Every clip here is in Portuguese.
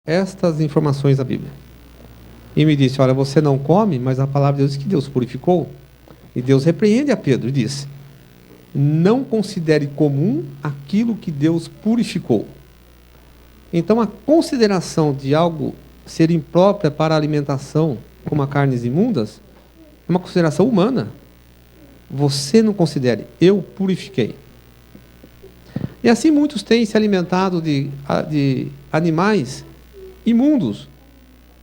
estas informações da Bíblia. E me disse, olha, você não come, mas a palavra de Deus diz que Deus purificou. E Deus repreende a Pedro e diz, não considere comum aquilo que Deus purificou. Então a consideração de algo ser imprópria para a alimentação, como a carnes imundas, é uma consideração humana. Você não considere, eu purifiquei. E assim muitos têm se alimentado de animais imundos,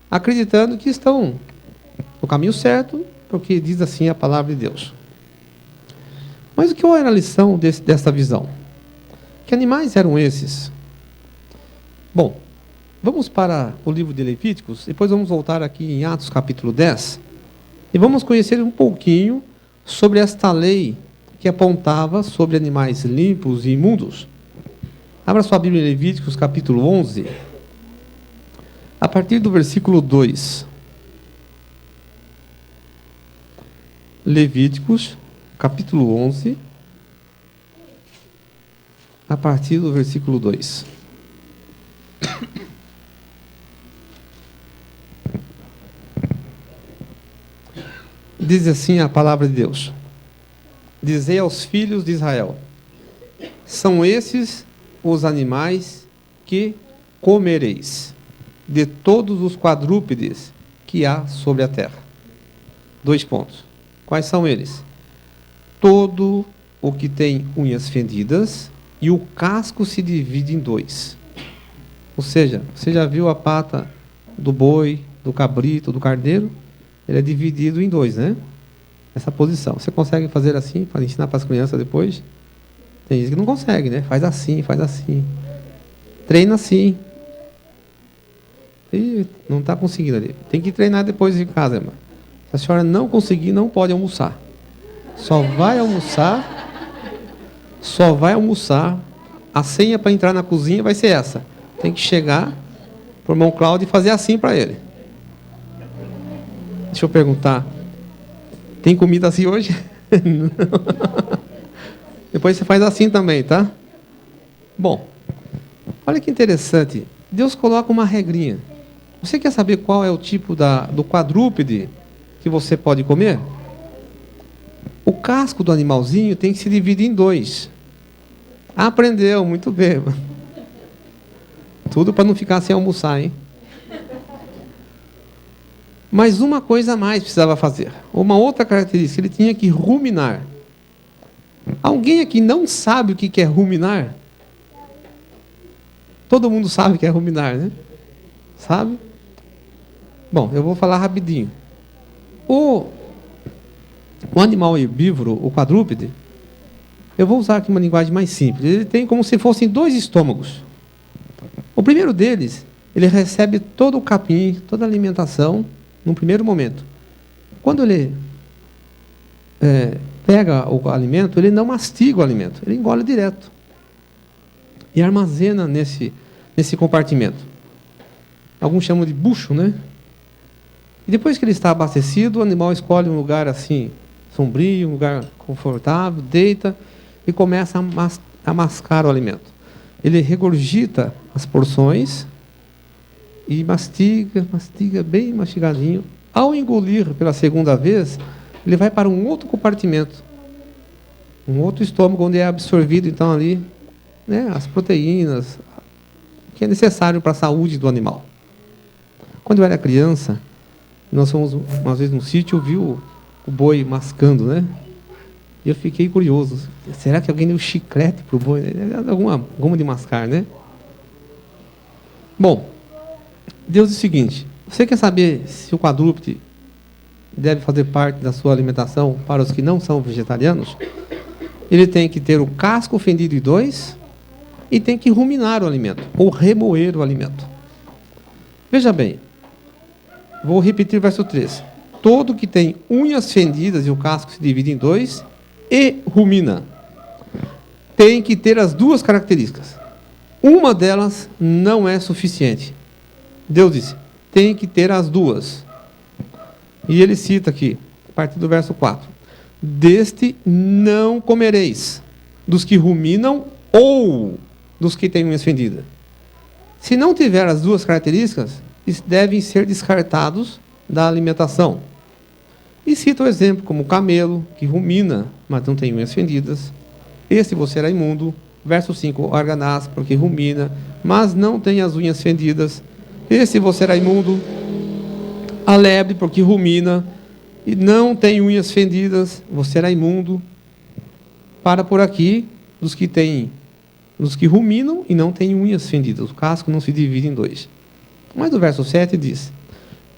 acreditando que estão no caminho certo, porque diz assim a palavra de Deus. Mas qual era a lição dessa visão? Que animais eram esses? Bom, vamos para o livro de Levíticos, depois vamos voltar aqui em Atos capítulo 10, e vamos conhecer um pouquinho sobre esta lei que apontava sobre animais limpos e imundos. Abra sua Bíblia em Levíticos capítulo 11, a partir do versículo 2. Levíticos capítulo 11, a partir do versículo 2. Diz assim a palavra de Deus: dizei aos filhos de Israel, são esses os animais que comereis, de todos os quadrúpedes que há sobre a terra. 2 pontos. Quais são eles? Todo o que tem unhas fendidas, e o casco se divide em 2. Ou seja, você já viu a pata do boi, do cabrito, do carneiro? Ele é dividido em 2, né? Essa posição. Você consegue fazer assim, para ensinar para as crianças depois? Tem gente que não consegue, né? Faz assim, faz assim. Treina assim. E não está conseguindo ali. Tem que treinar depois em casa, irmã. Se a senhora não conseguir, não pode almoçar. Só vai almoçar. A senha para entrar na cozinha vai ser essa. Tem que chegar para o irmão Cláudio e fazer assim para ele. Deixa eu perguntar. Tem comida assim hoje? Depois você faz assim também, tá? Bom, olha que interessante. Deus coloca uma regrinha. Você quer saber qual é o tipo do quadrúpede que você pode comer? O casco do animalzinho tem que se dividir em 2. Aprendeu, muito bem. Tudo para não ficar sem almoçar, hein? Mas uma coisa a mais precisava fazer. Uma outra característica, ele tinha que ruminar. Alguém aqui não sabe o que é ruminar? Todo mundo sabe o que é ruminar, né? Sabe? Bom, eu vou falar rapidinho. O animal herbívoro, o quadrúpede, eu vou usar aqui uma linguagem mais simples. Ele tem como se fossem 2 estômagos. O primeiro deles, ele recebe todo o capim, toda a alimentação, num primeiro momento. Quando ele pega o alimento, ele não mastiga o alimento, ele engole direto. E armazena nesse compartimento. Alguns chamam de bucho, né? E depois que ele está abastecido, o animal escolhe um lugar assim, sombrio, um lugar confortável, deita e começa a mascar o alimento. Ele regurgita as porções e mastiga bem mastigadinho. Ao engolir pela segunda vez, ele vai para um outro compartimento, um outro estômago, onde é absorvido então ali, né, as proteínas, que é necessário para a saúde do animal. Quando eu era criança, nós fomos uma vez no sítio, eu vi o boi mascando, né? E eu fiquei curioso. Será que alguém deu chiclete para o boi? Alguma goma de mascar, né? Bom, Deus diz o seguinte: você quer saber se o quadrúpede deve fazer parte da sua alimentação para os que não são vegetarianos? Ele tem que ter o casco fendido em 2 e tem que ruminar o alimento, ou remoer o alimento. Veja bem, vou repetir o verso 3. Todo que tem unhas fendidas e o casco se divide em 2 e rumina, tem que ter as 2 características. Uma delas não é suficiente. Deus disse, tem que ter as 2. E ele cita aqui, a partir do verso 4. Deste não comereis, dos que ruminam ou dos que têm unhas fendidas. Se não tiver as duas características, devem ser descartados da alimentação. E cita o exemplo como o camelo, que rumina, mas não tem unhas fendidas. Este você será imundo. Verso 5, o arganaz, porque rumina, mas não tem as unhas fendidas. Este você será imundo. A lebre, porque rumina e não tem unhas fendidas, você será imundo. Para por aqui, dos que ruminam e não têm unhas fendidas. O casco não se divide em dois. Mas o verso 7 diz: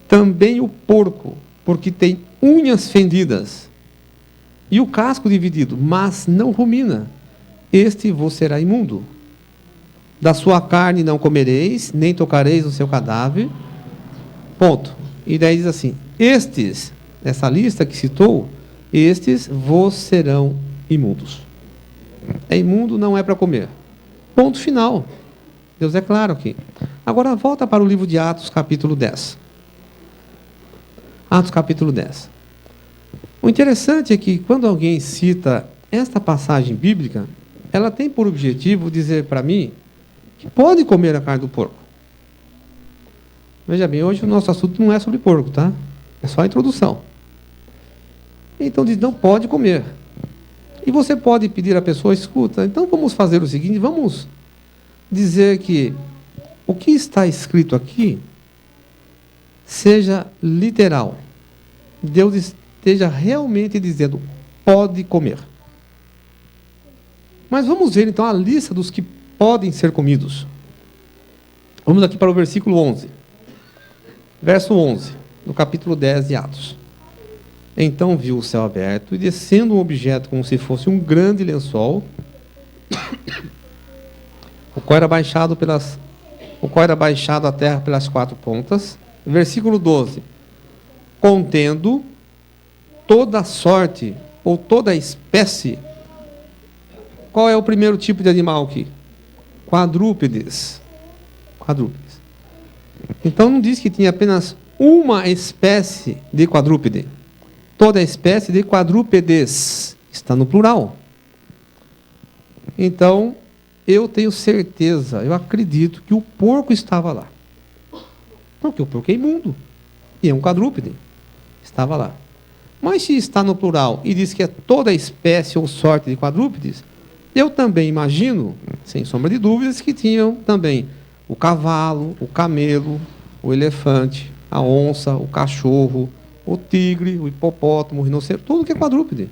também o porco, porque tem unhas fendidas, e o casco dividido, mas não rumina, este vos será imundo. Da sua carne não comereis, nem tocareis no seu cadáver. Ponto. E daí diz assim: estes, essa lista que citou, estes vos serão imundos. É imundo, não é para comer. Ponto final. Deus é claro aqui. Agora volta para o livro de Atos, capítulo 10. Atos, capítulo 10. O interessante é que quando alguém cita esta passagem bíblica, ela tem por objetivo dizer para mim que pode comer a carne do porco. Veja bem, hoje o nosso assunto não é sobre porco, tá? É só a introdução. Então diz, não pode comer. E você pode pedir à pessoa, escuta, então vamos fazer o seguinte, vamos dizer que o que está escrito aqui seja literal. Deus esteja realmente dizendo, pode comer. Mas vamos ver então a lista dos que podem ser comidos. Vamos aqui para o versículo 11. Verso 11, no capítulo 10 de Atos. Então viu o céu aberto e descendo um objeto como se fosse um grande lençol, o qual era baixado à terra pelas quatro pontas. Versículo 12. Contendo toda sorte ou toda espécie. Qual é o primeiro tipo de animal aqui? Quadrúpedes. Quadrúpedes. Então não diz que tinha apenas uma espécie de quadrúpede. Toda espécie de quadrúpedes. Está no plural. Então, eu tenho certeza, eu acredito que o porco estava lá. Porque o porco é imundo. E é um quadrúpede. Estava lá. Mas se está no plural e diz que é toda espécie ou sorte de quadrúpedes, eu também imagino, sem sombra de dúvidas, que tinham também o cavalo, o camelo, o elefante, a onça, o cachorro, o tigre, o hipopótamo, o rinoceronte, tudo que é quadrúpede.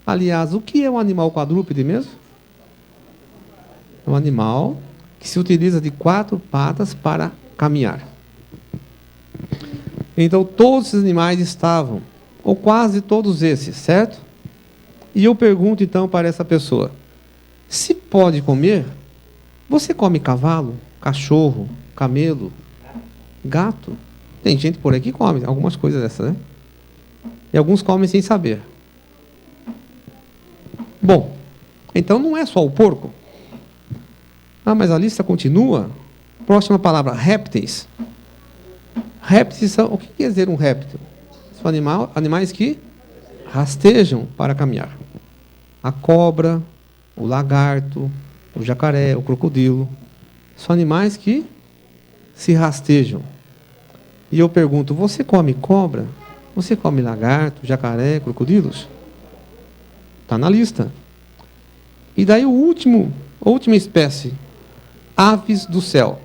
Aliás, o que é um animal quadrúpede mesmo? É um animal que se utiliza de 4 patas para caminhar. Então, todos esses animais estavam, ou quase todos esses, certo? E eu pergunto então para essa pessoa, se pode comer, você come cavalo, cachorro, camelo, gato? Tem gente por aí que come algumas coisas dessas, né? E alguns comem sem saber. Bom, então não é só o porco. Ah, mas a lista continua. Próxima palavra, répteis. Répteis são... O que quer dizer um réptil? São animais que rastejam para caminhar. A cobra, o lagarto, o jacaré, o crocodilo. São animais que se rastejam. E eu pergunto, você come cobra? Você come lagarto, jacaré, crocodilos? Está na lista. E daí a última espécie, aves do céu.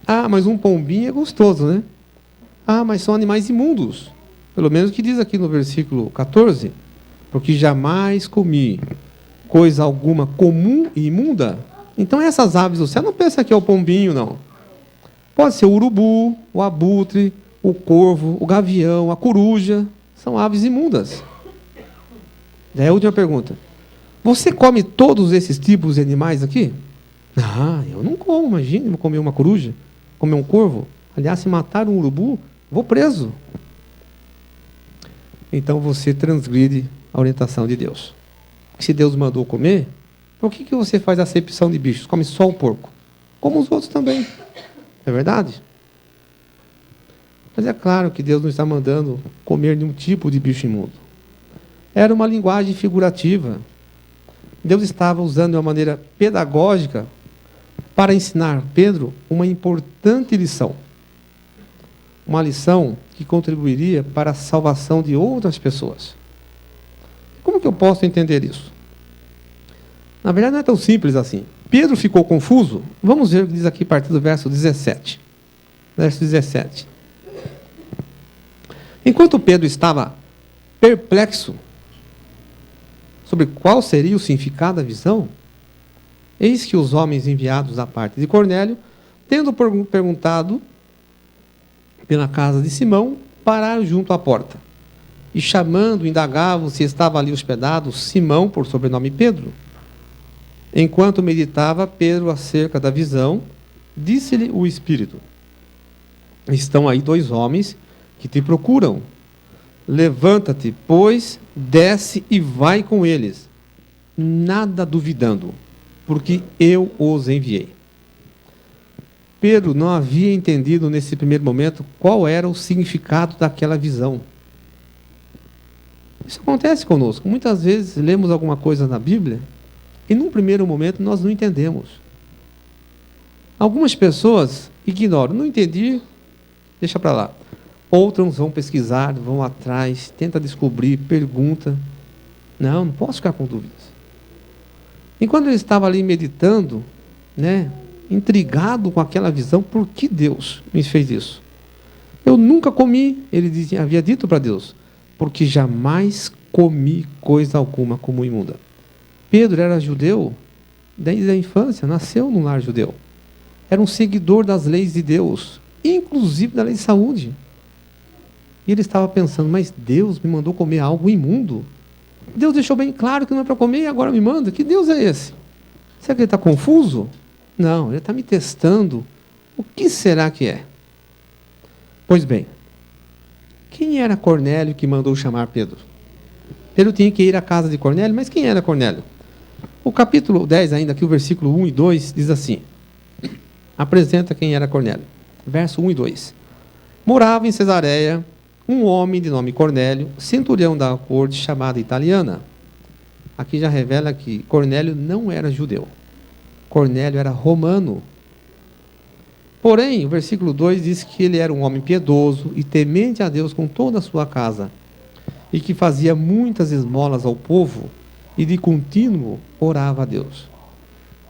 Ah, mas um pombinho é gostoso, né? Ah, mas são animais imundos. Pelo menos o que diz aqui no versículo 14. Porque jamais comi coisa alguma comum e imunda. Então essas aves do céu, não pensa que é o pombinho, não. Pode ser o urubu, o abutre, o corvo, o gavião, a coruja. São aves imundas. Daí a última pergunta. Você come todos esses tipos de animais aqui? Ah, eu não como, imagine, vou comer uma coruja, comer um corvo. Aliás, se matar um urubu, vou preso. Então você transgride a orientação de Deus. Se Deus mandou comer, por que você faz acepção de bichos? Come só o porco. Como os outros também. É verdade? Mas é claro que Deus não está mandando comer nenhum tipo de bicho imundo. Era uma linguagem figurativa. Deus estava usando de uma maneira pedagógica para ensinar Pedro uma importante lição. Uma lição que contribuiria para a salvação de outras pessoas. Como que eu posso entender isso? Na verdade, não é tão simples assim. Pedro ficou confuso? Vamos ver o que diz aqui a partir do verso 17. Verso 17. Enquanto Pedro estava perplexo sobre qual seria o significado da visão, eis que os homens enviados da parte de Cornélio, tendo perguntado pela casa de Simão, pararam junto à porta. E chamando, indagavam se estava ali hospedado Simão, por sobrenome Pedro. Enquanto meditava Pedro acerca da visão, disse-lhe o Espírito: estão aí 2 homens que te procuram. Levanta-te, pois, desce e vai com eles, nada duvidando, porque eu os enviei. Pedro não havia entendido nesse primeiro momento qual era o significado daquela visão. Isso acontece conosco. Muitas vezes lemos alguma coisa na Bíblia e num primeiro momento nós não entendemos. Algumas pessoas ignoram, não entendi, deixa para lá. Outros vão pesquisar, vão atrás, tenta descobrir, pergunta. Não posso ficar com dúvidas. Enquanto ele estava ali meditando, intrigado com aquela visão, por que Deus me fez isso? Eu nunca comi, ele havia dito para Deus, porque jamais comi coisa alguma como imunda. Pedro era judeu desde a infância, nasceu num lar judeu. Era um seguidor das leis de Deus, inclusive da lei de saúde. E ele estava pensando, mas Deus me mandou comer algo imundo? Deus deixou bem claro que não é para comer e agora me manda? Que Deus é esse? Será que ele está confuso? Não, ele está me testando. O que será que é? Pois bem, quem era Cornélio que mandou chamar Pedro? Pedro tinha que ir à casa de Cornélio, mas quem era Cornélio? O capítulo 10, ainda aqui o versículo 1 e 2, diz assim, apresenta quem era Cornélio. Verso 1 e 2. Morava em Cesareia um homem de nome Cornélio, centurião da corte chamada italiana. Aqui já revela que Cornélio não era judeu. Cornélio era romano. Porém, o versículo 2 diz que ele era um homem piedoso e temente a Deus com toda a sua casa, e que fazia muitas esmolas ao povo e de contínuo orava a Deus.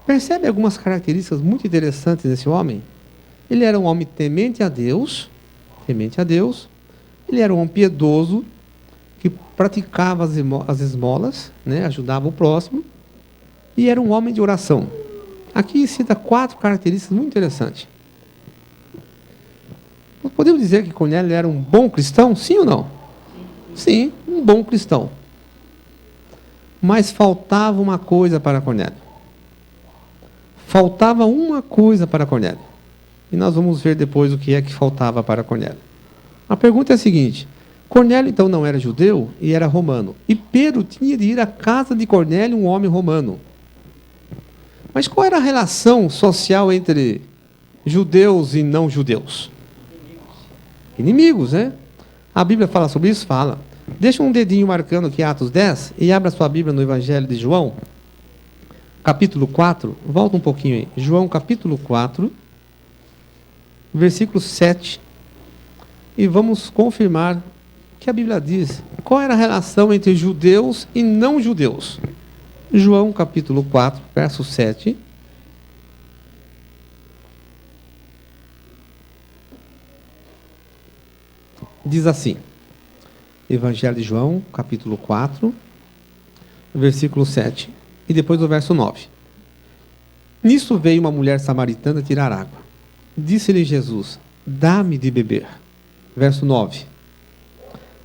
Percebe algumas características muito interessantes desse homem? Ele era um homem temente a Deus, ele era um homem piedoso, que praticava as esmolas, ajudava o próximo, e era um homem de oração. Aqui cita 4 características muito interessantes. Podemos dizer que Cornélio era um bom cristão? Sim ou não? Sim, um bom cristão. Mas faltava uma coisa para Cornélio. Faltava uma coisa para Cornélio. E nós vamos ver depois o que é que faltava para Cornélio. A pergunta é a seguinte: Cornélio então não era judeu e era romano. E Pedro tinha de ir à casa de Cornélio, um homem romano. Mas qual era a relação social entre judeus e não judeus? Inimigos, né? A Bíblia fala sobre isso? Fala. Deixa um dedinho marcando aqui Atos 10 e abra sua Bíblia no Evangelho de João, capítulo 4. Volta um pouquinho aí. João, capítulo 4, versículo 7. E vamos confirmar o que a Bíblia diz. Qual era a relação entre judeus e não judeus? João, capítulo 4, verso 7. Diz assim, Evangelho de João, capítulo 4, versículo 7, e depois o verso 9. Nisso veio uma mulher samaritana tirar água. Disse-lhe Jesus, dá-me de beber. Verso 9.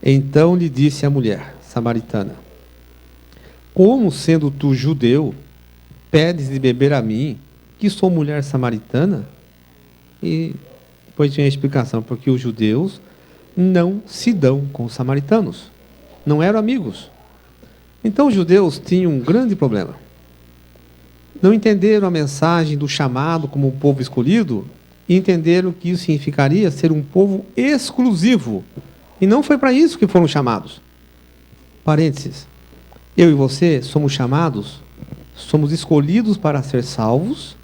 Então lhe disse a mulher samaritana, como sendo tu judeu, pedes de beber a mim, que sou mulher samaritana? E depois tinha a explicação, porque os judeus não se dão com os samaritanos. Não eram amigos. Então os judeus tinham um grande problema. Não entenderam a mensagem do chamado como um povo escolhido e entenderam que isso significaria ser um povo exclusivo. E não foi para isso que foram chamados. Parênteses. Eu e você somos chamados, somos escolhidos para ser salvos,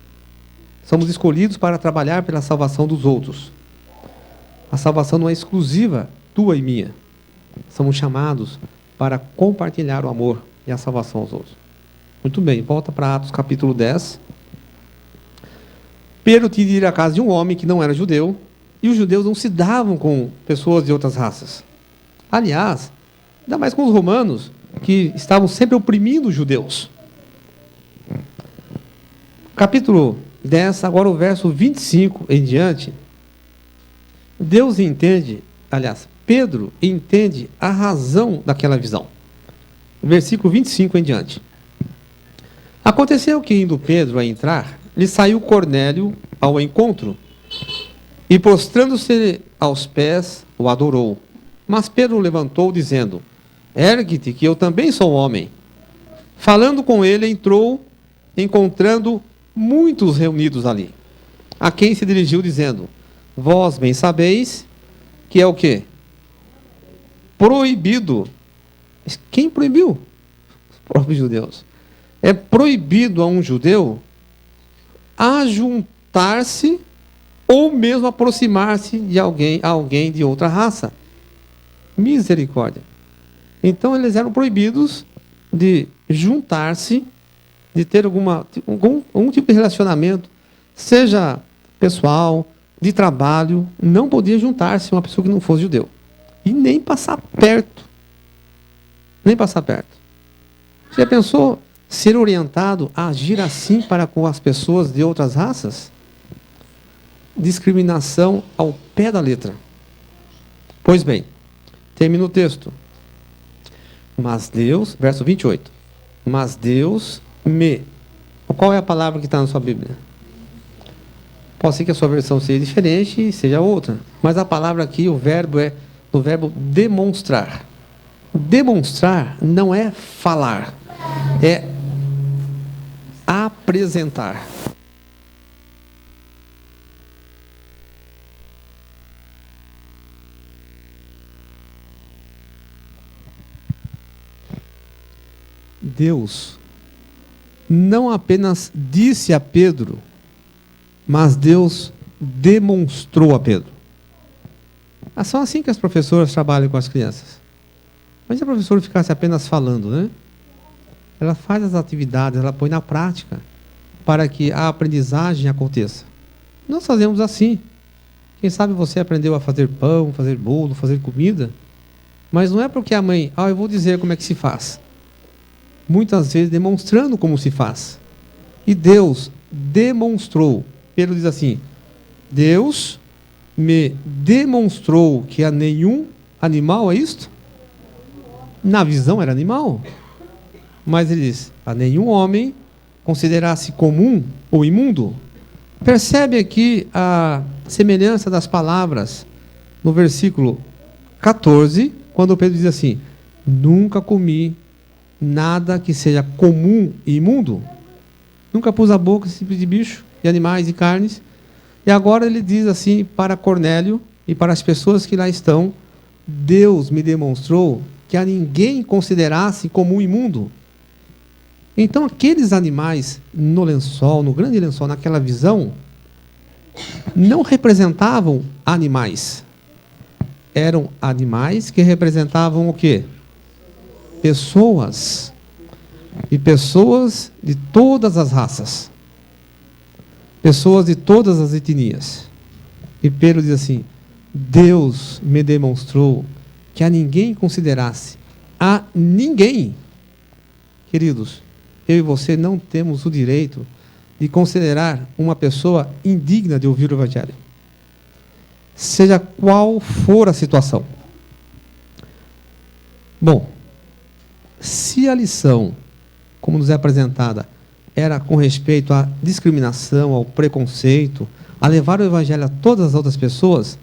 Somos escolhidos para trabalhar pela salvação dos outros. A salvação não é exclusiva tua e minha. Somos chamados para compartilhar o amor e a salvação aos outros. Muito bem, volta para Atos capítulo 10. Pedro tinha de ir à casa de um homem que não era judeu, e os judeus não se davam com pessoas de outras raças. Aliás, ainda mais com os romanos, que estavam sempre oprimindo os judeus. Capítulo 10, agora o verso 25 em diante. Deus entende, aliás, Pedro entende a razão daquela visão. Versículo 25 em diante. Aconteceu que, indo Pedro a entrar, lhe saiu Cornélio ao encontro, e prostrando-se aos pés, o adorou. Mas Pedro o levantou, dizendo: ergue-te, que eu também sou homem. Falando com ele, entrou, encontrando muitos reunidos ali, a quem se dirigiu, dizendo: vós bem sabeis que é o quê? Proibido. Quem proibiu? Os próprios judeus. É proibido a um judeu ajuntar-se ou mesmo aproximar-se de alguém de outra raça. Misericórdia. Então eles eram proibidos de juntar-se, de ter algum tipo de relacionamento, seja pessoal, de trabalho. Não podia juntar-se uma pessoa que não fosse judeu. E nem passar perto. Nem passar perto. Você já pensou ser orientado a agir assim para com as pessoas de outras raças? Discriminação ao pé da letra. Pois bem, termina o texto. Mas Deus, verso 28. Mas Deus me... Qual é a palavra que está na sua Bíblia? Pode ser que a sua versão seja diferente e seja outra. Mas a palavra aqui, o verbo é o verbo demonstrar. Demonstrar não é falar, é apresentar. Deus não apenas disse a Pedro, mas Deus demonstrou a Pedro. É só assim que as professoras trabalham com as crianças. Mas se a professora ficasse apenas falando, né? Ela faz as atividades, ela põe na prática para que a aprendizagem aconteça. Nós fazemos assim. Quem sabe você aprendeu a fazer pão, fazer bolo, fazer comida, mas não é porque a mãe, eu vou dizer como é que se faz. Muitas vezes demonstrando como se faz. E Deus demonstrou. Pedro diz assim: Deus me demonstrou que a nenhum animal, é isto? Na visão era animal. Mas ele diz: a nenhum homem considerasse comum ou imundo. Percebe aqui a semelhança das palavras no versículo 14, quando Pedro diz assim: nunca comi nada que seja comum e imundo. Nunca pus a boca esse tipo de bicho, de animais e carnes. E agora ele diz assim para Cornélio e para as pessoas que lá estão: Deus me demonstrou que a ninguém considerasse comum e imundo. Então aqueles animais no lençol, no grande lençol, naquela visão, não representavam animais. Eram animais que representavam o quê? Pessoas. E pessoas de todas as raças. Pessoas de todas as etnias. E Pedro diz assim: Deus me demonstrou que a ninguém considerasse. A ninguém. Queridos, eu e você não temos o direito de considerar uma pessoa indigna de ouvir o Evangelho. Seja qual for a situação. Bom, se a lição, como nos é apresentada, era com respeito à discriminação, ao preconceito, a levar o Evangelho a todas as outras pessoas,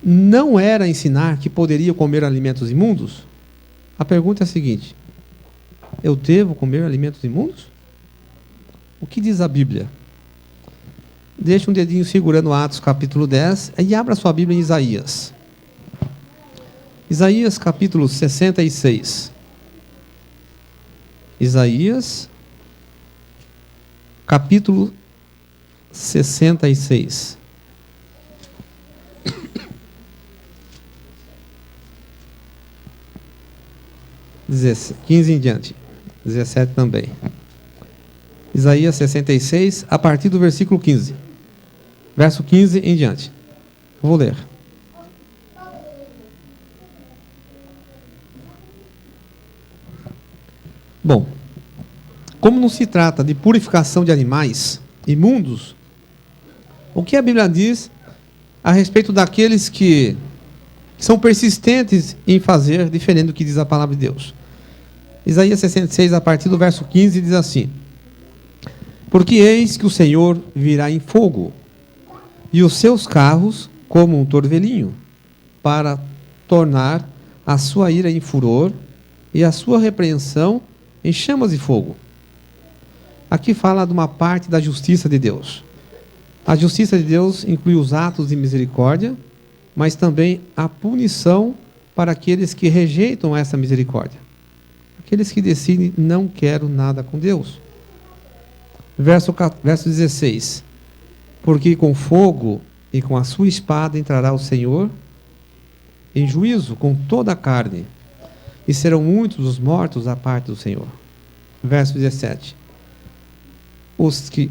não era ensinar que poderia comer alimentos imundos? A pergunta é a seguinte: eu devo comer alimentos imundos? O que diz a Bíblia? Deixe um dedinho segurando Atos capítulo 10 e abra sua Bíblia em Isaías. Isaías capítulo 66. Isaías capítulo 66. 15 em diante. 17 também. Isaías 66, a partir do versículo 15. Verso 15 em diante. Vou ler. Bom, como não se trata de purificação de animais imundos, o que a Bíblia diz a respeito daqueles que são persistentes em fazer diferente do que diz a palavra de Deus? Isaías 66, a partir do verso 15, diz assim: porque eis que o Senhor virá em fogo, e os seus carros como um torvelinho, para tornar a sua ira em furor e a sua repreensão em chamas de fogo. Aqui fala de uma parte da justiça de Deus. A justiça de Deus inclui os atos de misericórdia, mas também a punição para aqueles que rejeitam essa misericórdia. Aqueles que decidem não quero nada com Deus. Verso 16. Porque com fogo e com a sua espada entrará o Senhor em juízo com toda a carne, e serão muitos os mortos à parte do Senhor. Verso 17.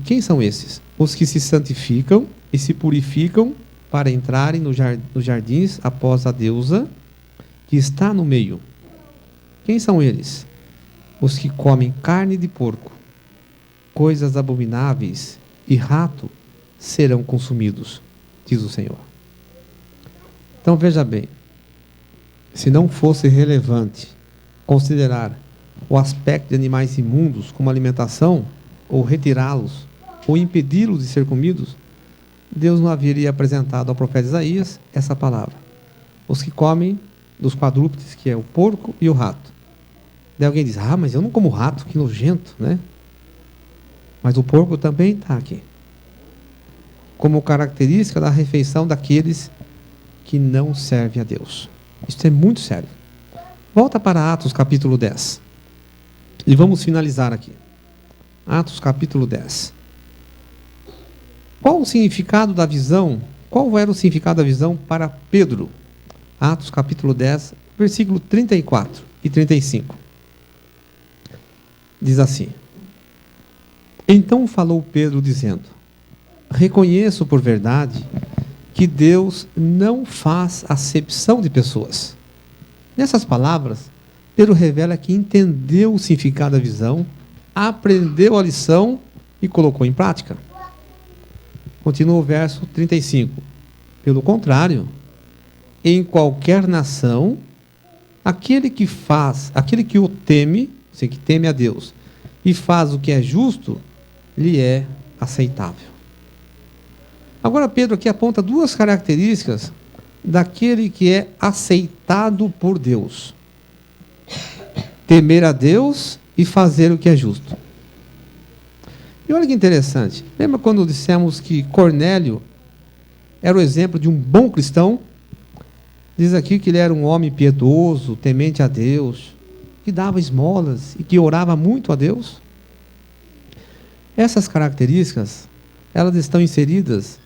Quem são esses? Os que se santificam e se purificam para entrarem nos jardins após a deusa que está no meio. Quem são eles? Os que comem carne de porco, coisas abomináveis e rato serão consumidos, diz o Senhor. Então veja bem, se não fosse relevante considerar o aspecto de animais imundos como alimentação, ou retirá-los, ou impedi-los de ser comidos, Deus não haveria apresentado ao profeta Isaías essa palavra. Os que comem dos quadrúpedes, que é o porco e o rato. Daí alguém diz, mas eu não como rato, que nojento, né? Mas o porco também está aqui, como característica da refeição daqueles que não servem a Deus. Isso é muito sério. Volta para Atos capítulo 10. E vamos finalizar aqui. Atos capítulo 10. Qual o significado da visão? Qual era o significado da visão para Pedro? Atos capítulo 10, versículo 34 e 35. Diz assim: então falou Pedro dizendo, reconheço por verdade que Deus não faz acepção de pessoas. Nessas palavras, Pedro revela que entendeu o significado da visão, aprendeu a lição e colocou em prática. Continua o verso 35. Pelo contrário, em qualquer nação, aquele que o teme, assim, que teme a Deus, e faz o que é justo, lhe é aceitável. Agora Pedro aqui aponta duas características daquele que é aceitado por Deus: temer a Deus e fazer o que é justo. E olha que interessante, lembra quando dissemos que Cornélio era o exemplo de um bom cristão? Diz aqui que ele era um homem piedoso, temente a Deus, que dava esmolas e que orava muito a Deus. Essas características, elas estão inseridas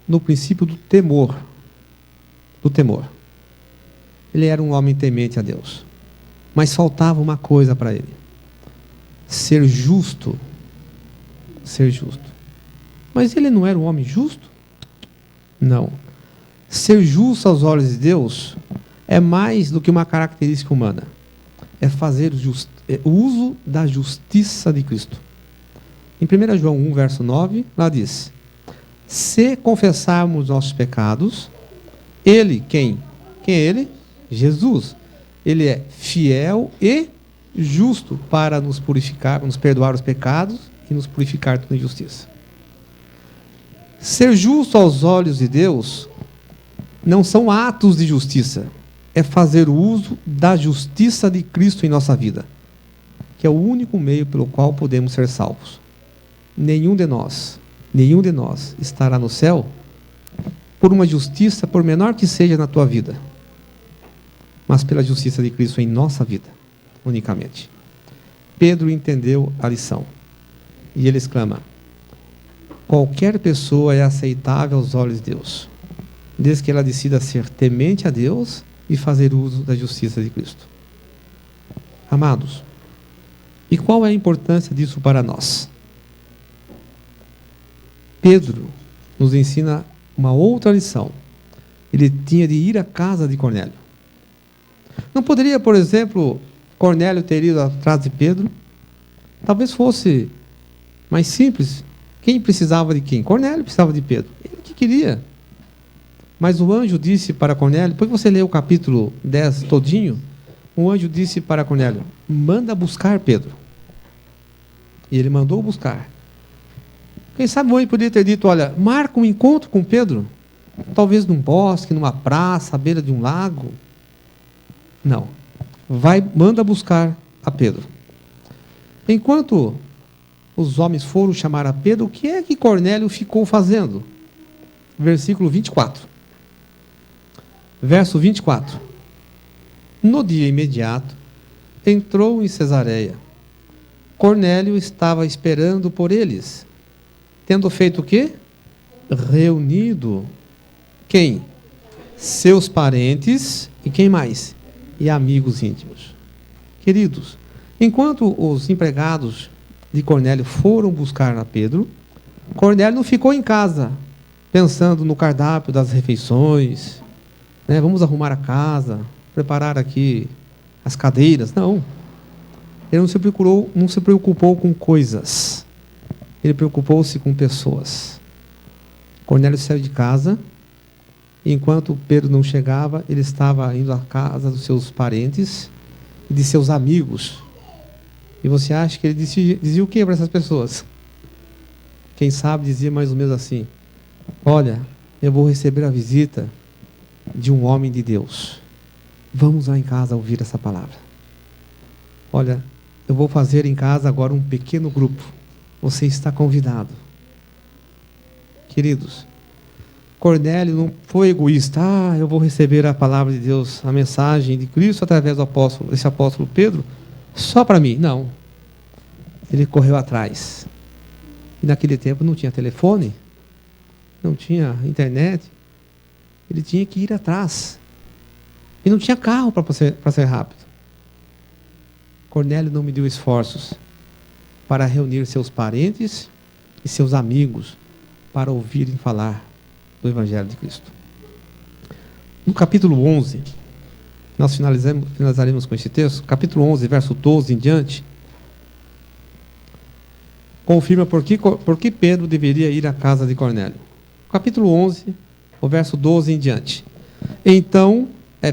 no princípio do temor. Do temor. Ele era um homem temente a Deus. Mas faltava uma coisa para ele: ser justo. Ser justo. Mas ele não era um homem justo? Não. Ser justo aos olhos de Deus é mais do que uma característica humana. É fazer o uso da justiça de Cristo. Em 1 João 1, verso 9, lá diz: se confessarmos nossos pecados, Ele, quem? Quem é Ele? Jesus. Ele é fiel e justo para nos purificar, nos perdoar os pecados e nos purificar de toda injustiça. Ser justo aos olhos de Deus não são atos de justiça, é fazer o uso da justiça de Cristo em nossa vida, que é o único meio pelo qual podemos ser salvos. Nenhum de nós estará no céu por uma justiça, por menor que seja na tua vida, mas pela justiça de Cristo em nossa vida, unicamente. Pedro entendeu a lição, e ele exclama: qualquer pessoa é aceitável aos olhos de Deus, desde que ela decida ser temente a Deus e fazer uso da justiça de Cristo. Amados, e qual é a importância disso para nós? Pedro nos ensina uma outra lição. Ele tinha de ir à casa de Cornélio. Não poderia, por exemplo, Cornélio ter ido atrás de Pedro? Talvez fosse mais simples. Quem precisava de quem? Cornélio precisava de Pedro. Ele que queria. Mas o anjo disse para Cornélio, depois você lê o capítulo 10 todinho, o anjo disse para Cornélio, manda buscar Pedro. E ele mandou buscar. Quem sabe o anjo poderia ter dito, olha, marca um encontro com Pedro, talvez num bosque, numa praça, à beira de um lago. Não. Manda buscar a Pedro. Enquanto os homens foram chamar a Pedro, o que é que Cornélio ficou fazendo? Versículo 24. Verso 24. No dia imediato, entrou em Cesareia. Cornélio estava esperando por eles, tendo feito o quê? Reunido. Quem? Seus parentes e quem mais? E amigos íntimos. Queridos, enquanto os empregados de Cornélio foram buscar a Pedro, Cornélio não ficou em casa, pensando no cardápio das refeições, né? Vamos arrumar a casa, preparar aqui as cadeiras. Não. Ele não se preocupou com coisas. Ele preocupou-se com pessoas. Cornélio saiu de casa, e enquanto Pedro não chegava, ele estava indo à casa dos seus parentes e de seus amigos. E você acha que ele dizia o que para essas pessoas? Quem sabe dizia mais ou menos assim, olha, eu vou receber a visita de um homem de Deus. Vamos lá em casa ouvir essa palavra. Olha, eu vou fazer em casa agora um pequeno grupo. Você está convidado. Queridos, Cornélio não foi egoísta. Eu vou receber a palavra de Deus, a mensagem de Cristo através do apóstolo, desse apóstolo Pedro, só para mim. Não. Ele correu atrás. E naquele tempo não tinha telefone, não tinha internet. Ele tinha que ir atrás. E não tinha carro para ser rápido. Cornélio não mediu esforços para reunir seus parentes e seus amigos para ouvirem falar do Evangelho de Cristo. No capítulo 11, nós finalizaremos com este texto, capítulo 11, verso 12 em diante, confirma por que Pedro deveria ir à casa de Cornélio. Capítulo 11, o verso 12 em diante. Então,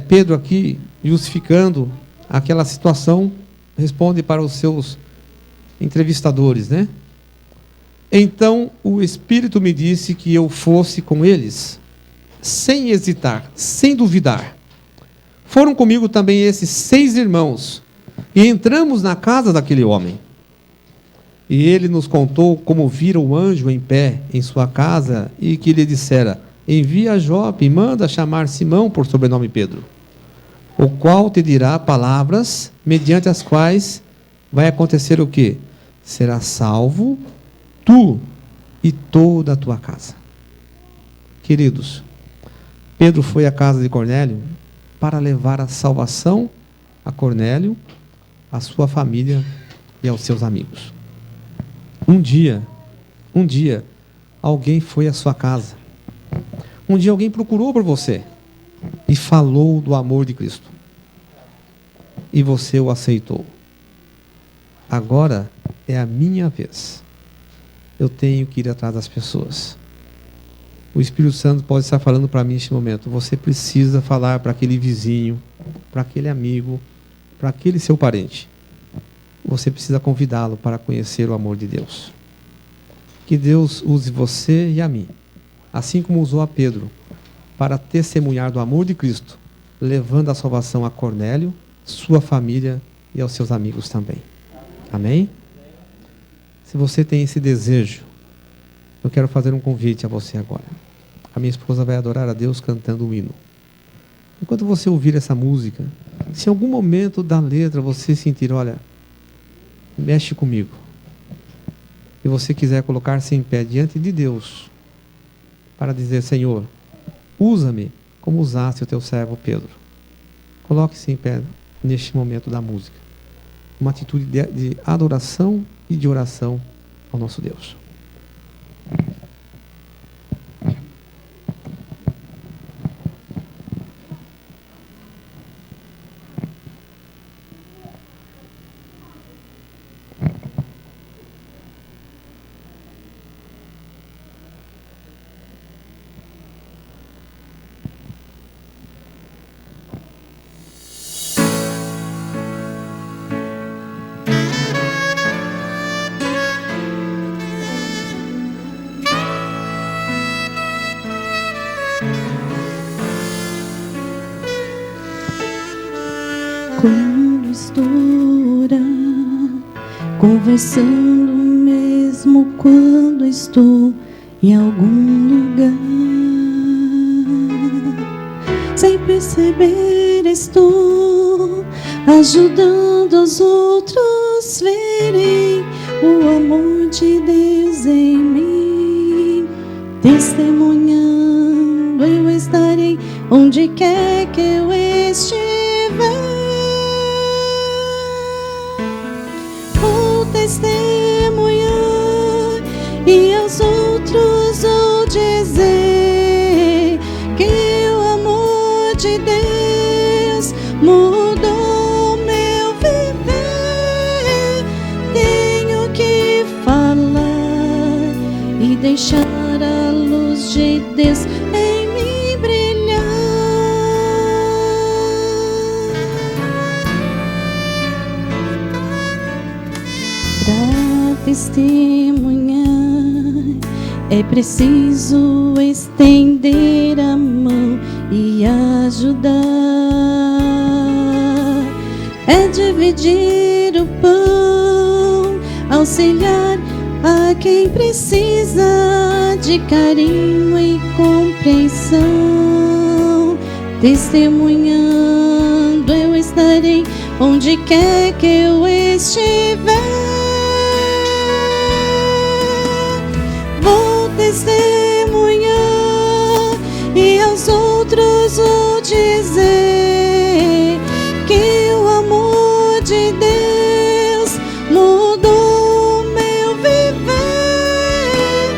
Pedro aqui, justificando aquela situação, responde para os seus entrevistadores, né? Então o Espírito me disse que eu fosse com eles, sem hesitar, sem duvidar. Foram comigo também esses 6 irmãos, e entramos na casa daquele homem. E ele nos contou como vira o anjo em pé em sua casa, e que lhe dissera, envia a Jope e manda chamar Simão por sobrenome Pedro, o qual te dirá palavras, mediante as quais vai acontecer o quê? Será salvo tu e toda a tua casa. Queridos, Pedro foi à casa de Cornélio para levar a salvação a Cornélio, a sua família e aos seus amigos. Um dia, alguém foi à sua casa. Um dia alguém procurou por você e falou do amor de Cristo. E você o aceitou. Agora é a minha vez. Eu tenho que ir atrás das pessoas. O Espírito Santo pode estar falando para mim neste momento. Você precisa falar para aquele vizinho, para aquele amigo, para aquele seu parente. Você precisa convidá-lo para conhecer o amor de Deus. Que Deus use você e a mim, assim como usou a Pedro, para testemunhar do amor de Cristo, levando a salvação a Cornélio, sua família e aos seus amigos também. Amém? Se você tem esse desejo, eu quero fazer um convite a você agora. A minha esposa vai adorar a Deus cantando um hino. Enquanto você ouvir essa música, se em algum momento da letra você sentir, olha, mexe comigo. e você quiser colocar-se em pé diante de Deus para dizer: Senhor, usa-me como usaste o teu servo Pedro. Coloque-se em pé neste momento da música. Uma atitude de adoração e de oração ao nosso Deus. Quando estoura, conversando mesmo quando estou em algum lugar, sem perceber estou ajudando os outros verem o amor de Deus em mim. Testemunhando eu estarei onde quer que eu estiver. Testemunhar e aos outros vou dizer que o amor de Deus mudou meu viver. Tenho que falar e deixar a luz de Deus em mim brilhar. Para testemunhar é preciso estender a mão e ajudar. É dividir o pão, auxiliar a quem precisa de carinho e compreensão. Testemunhando eu estarei onde quer que eu estiver. Vou testemunhar e aos outros vou dizer que o amor de Deus mudou meu viver.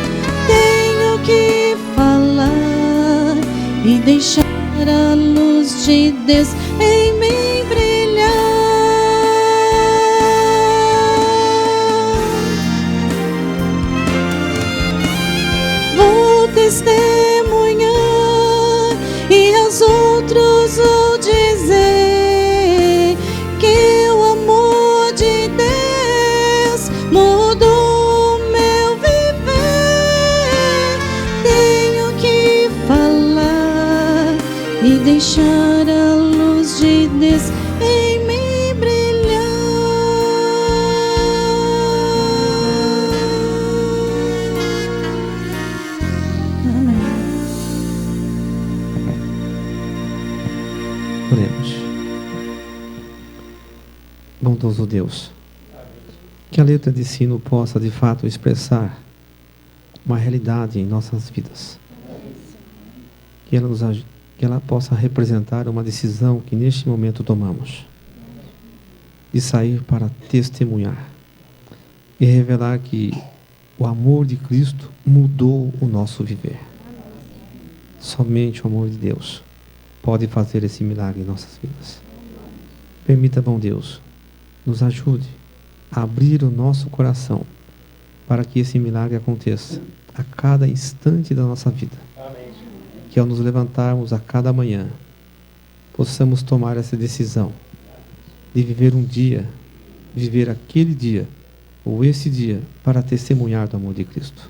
Tenho que falar e deixar a luz de Deus em mim brilhar. Vou testemunhar e aos outros vou dizer que o amor de Deus mudou meu viver. Tenho que falar e deixar a luz de Deus em mim brilhar. Amém. Oremos. Bondoso Deus, que a letra de sino possa de fato expressar uma realidade em nossas vidas. Que ela possa representar uma decisão que neste momento tomamos, de sair para testemunhar e revelar que o amor de Cristo mudou o nosso viver. Somente o amor de Deus pode fazer esse milagre em nossas vidas. Permita, bom Deus, nos ajude a abrir o nosso coração para que esse milagre aconteça a cada instante da nossa vida. Que ao nos levantarmos a cada manhã, possamos tomar essa decisão de viver um dia, viver aquele dia, ou esse dia, para testemunhar do amor de Cristo.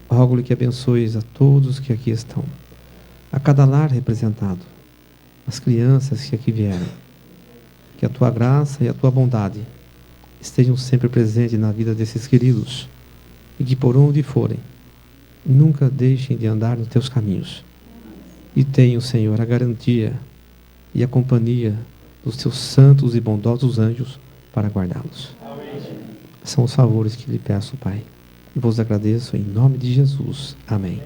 Rogo-lhe que abençoes a todos que aqui estão, a cada lar representado, as crianças que aqui vieram. Que a tua graça e a tua bondade estejam sempre presentes na vida desses queridos, e que por onde forem, nunca deixem de andar nos teus caminhos. E tenham, Senhor, a garantia e a companhia dos teus santos e bondosos anjos para guardá-los. São os favores que lhe peço, Pai. E vos agradeço em nome de Jesus. Amém.